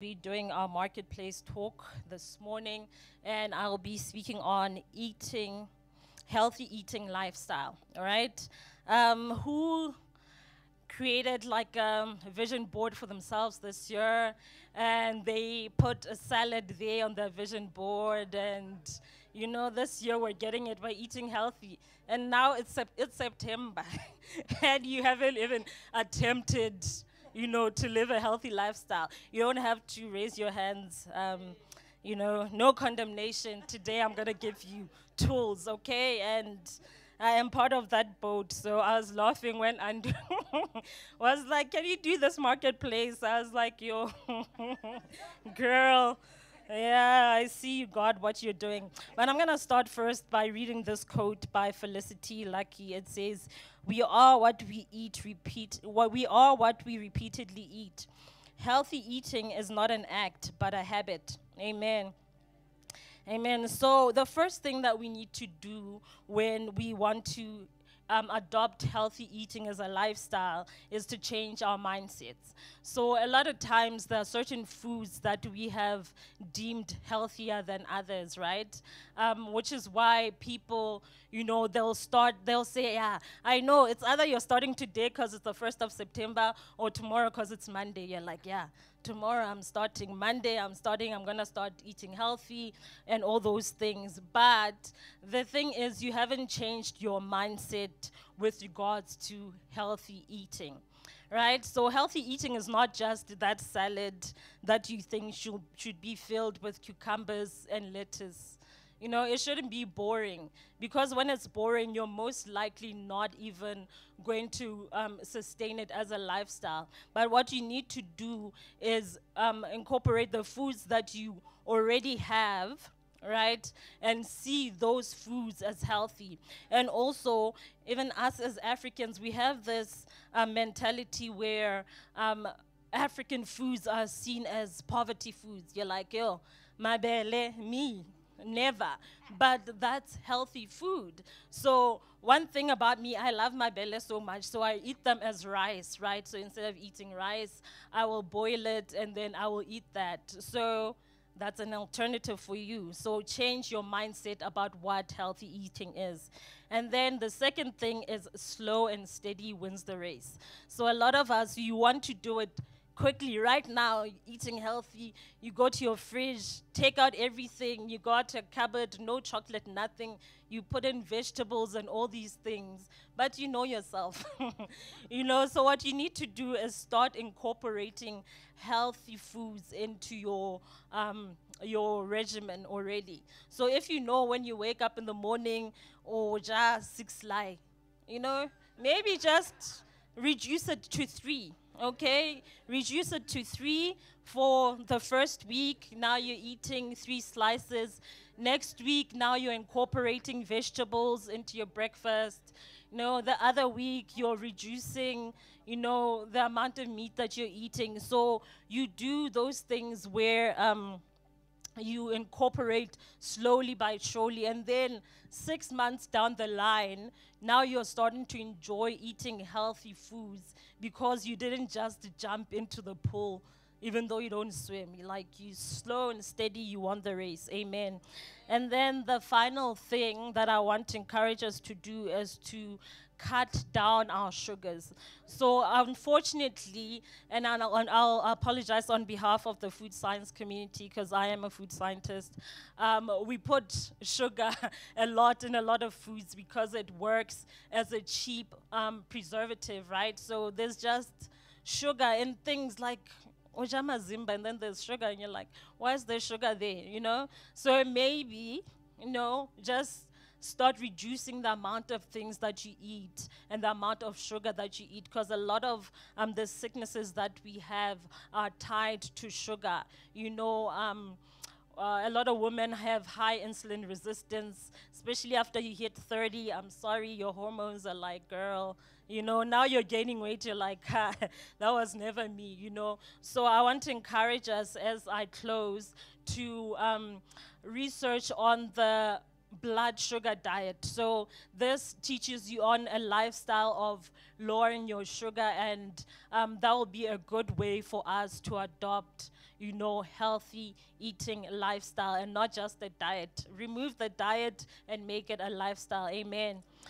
Be doing our marketplace talk this morning, and I'll be speaking on healthy eating lifestyle. All right. Who created like a vision board for themselves this year, and they put a salad there on their vision board, and this year we're getting it by eating healthy. And now it's September, and you haven't even attempted, to live a healthy lifestyle. You don't have to raise your hands. No condemnation. Today I'm gonna give you tools, okay? And I am part of that boat, so I was laughing when Andrew was like, "Can you do this marketplace?" I was like, "Yo, girl, yeah, I see you, God, what you're doing." But I'm gonna start first by reading this quote by Felicity Lucky. It says, "We are what we eat. What we are what we repeatedly eat. Healthy eating is not an act, but a habit." Amen. Amen. So, the first thing that we need to do when we want to adopt healthy eating as a lifestyle is to change our mindsets. So, a lot of times there are certain foods that we have deemed healthier than others, right? Which is why people, they'll say, "Yeah, I know it's either you're starting today because it's the 1st of September or tomorrow because it's Monday." You're like, "Yeah, tomorrow I'm starting, Monday I'm gonna start eating healthy and all those things." But the thing is, you haven't changed your mindset with regards to healthy eating, right? So healthy eating is not just that salad that you think should be filled with cucumbers and lettuce. It shouldn't be boring, because when it's boring, you're most likely not even going to sustain it as a lifestyle. But what you need to do is incorporate the foods that you already have, right? And see those foods as healthy. And also, even us as Africans, we have this mentality where African foods are seen as poverty foods. You're like, "Yo, mabele, me." Never. But that's healthy food. So one thing about me, I love my bele so much, so I eat them as rice, right? So instead of eating rice, I will boil it and then I will eat that. So that's an alternative for you. So change your mindset about what healthy eating is. And then the second thing is slow and steady wins the race. So a lot of us, you want to do it quickly right now, eating healthy. You go to your fridge, take out everything, you got a cupboard, no chocolate, nothing. You put in vegetables and all these things, but you know yourself. So what you need to do is start incorporating healthy foods into your regimen already. So if you know when you wake up in the morning, or just six lie, maybe just reduce it to three. Okay, reduce it to three for the first week. Now you're eating 3 slices. Next week, now you're incorporating vegetables into your breakfast. The other week you're reducing, the amount of meat that you're eating. So you do those things where you incorporate slowly by surely, and then 6 months down the line, now you're starting to enjoy eating healthy foods because you didn't just jump into the pool even though you don't swim. You slow and steady, you won the race. Amen. And then the final thing that I want to encourage us to do is to cut down our sugars. So unfortunately, and I'll apologize on behalf of the food science community because I am a food scientist, we put sugar a lot in a lot of foods because it works as a cheap preservative, right? So there's just sugar in things like Ojama Zimba, and then there's sugar, and you're like, "Why is there sugar there?" So maybe, just start reducing the amount of things that you eat and the amount of sugar that you eat, because a lot of the sicknesses that we have are tied to sugar. A lot of women have high insulin resistance, especially after you hit 30. I'm sorry, your hormones are like, "Girl, now you're gaining weight." You're like, "Ha, that was never me." So I want to encourage us as I close to research on the blood sugar diet. So this teaches you on a lifestyle of lowering your sugar, and that will be a good way for us to adopt healthy eating lifestyle and not just a diet. Remove the diet and make it a lifestyle. Amen.